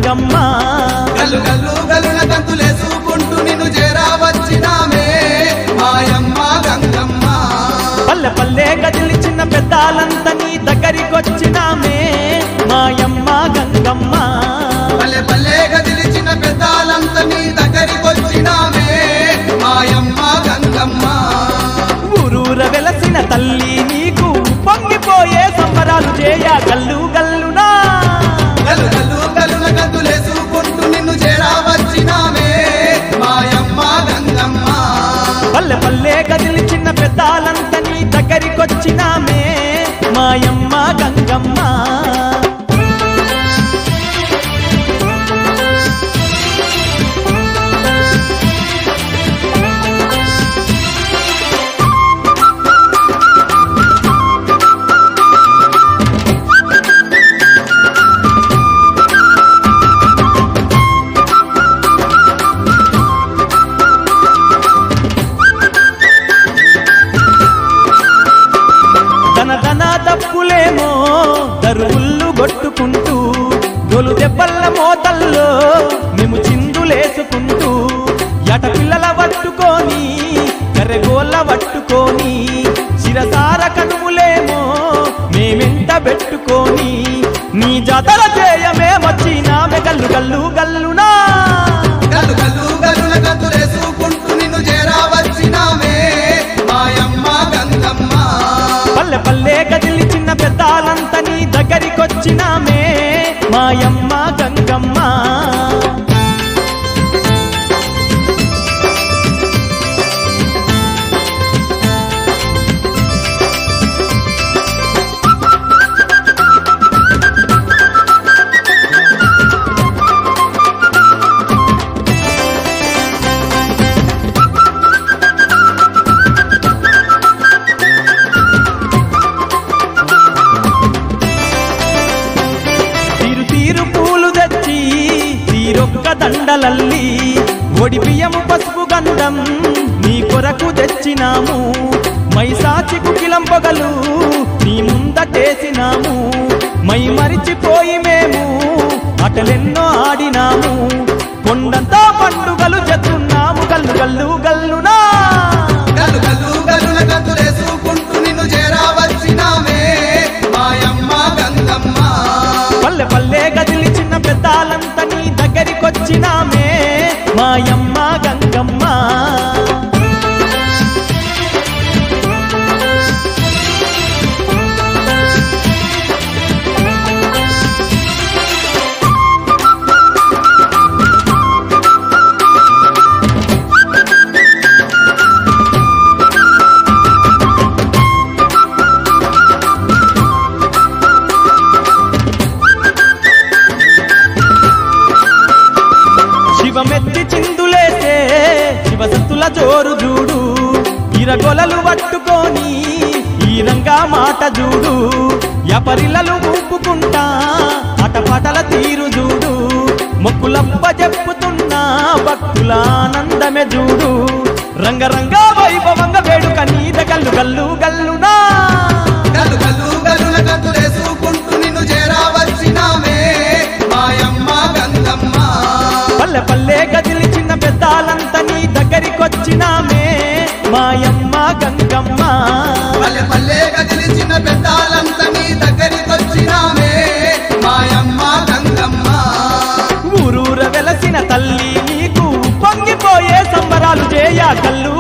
గంగమ్మ గల్లు గల్లు గల్లున గంతులేసుకుంటూ నిన్ను చేరావచ్చినామే మాయమ్మ గంగమ్మ పల్లె పల్లె గదిలి చిన్న పెద్దాలంతా నీ దగ్గరికొచ్చినామే మాయమ్మ గంగమ్మ పల్లె పల్లె గదిలి చిన్న పెద్దాలంతా నీ దగ్గరికొచ్చినామే మాయమ్మ గంగమ్మ ఊరూర వెలసిన తల్లి నీకు పొంగిపోయే సంబరాలు చేయ గల్లు గల్లునా గల్లు గల్లు గల్లున గంతులేసుకుంటూ నిన్ను చేరావచ్చినామే మాయమ్మ గంగమ్మ పల్లె పల్లె గదిలి చిన్న పెద్దాలంతా నీ దగ్గరికొచ్చినామే మాయమ్మ గంగమ్మ దప్పులేమో దరువుళ్ళు కొట్టుకుంటూ గొలు దెబ్బల మోతల్లో మేము చిందులేసుకుంటూ ఎట పిల్లల పట్టుకొని కర్రెగోళ్ళ పట్టుకొని శిరసార కనుములేమో మేమెంత పెట్టుకొని నీ జాతర చేయమేమొచ్చినామె గల్లు గల్లు గల్లునా గల్లు గల్లు గల్లున గంతులేసుకుంటూ నిన్ను చేరావచ్చినామే మాయమ్మ గంగమ్మ పల్లె పల్లె గదిలి చిన్న పెద్దాలంతా నీ దగ్గరికొచ్చినామే మాయమ్మ గంగమ్మ దండలల్లి ఒడి బియ్యము పసుపు గంధం నీ కొరకు తెచ్చినాము మైసాచి కుకిలం పొగలు నీ ముందటేసినాము మై మరిచిపోయి మేము అటలెన్నో ఆడినాము కొండంతా పండుగలు చేస్తున్నాము గల్లు గల్లు గల్లునా గల్లు గల్లు గల్లున గంతులేసుకుంటూ నిన్ను చేరావచ్చినామే మాయమ్మ గంగమ్మ పల్లె పల్లె గదిలి చిన్న పెద్దాలంతా నీ దగ్గరికొచ్చినామే మాయమ్మ గంగమ్మ శివమెత్తి చిందులేసే శివసత్తుల జోరు జూడు ఇరగొలలు పట్టుకొని ఈ రంగా మాట జూడు యపరిలలు ఊపుకుంటా అటపటల తీరు జూడు మొక్కులప్ప చెప్పుతున్నా భక్తుల ఆనందమే జూడు రంగరంగ వైభవంగ వేడుక నీద గల్లు గల్లు గల్లునా గల్లు గల్లు గల్లున గంతులేసుకుంటూ నిన్ను చేరావచ్చినామే మాయమ్మ గంగమ్మ పల్లె పల్లె గదిలి చిన్న పెద్దాలంతా నీ దగ్గరికొచ్చినామే మాయమ్మ గంగమ్మ పల్లె పల్లె గదిలి చిన్న పెద్దాలంతా నీ దగ్గరికొచ్చినామే మాయమ్మ గంగమ్మ ఊరూర వెలసిన తల్లి నీకు పొంగిపోయే సంబరాలు చేయ కల్లు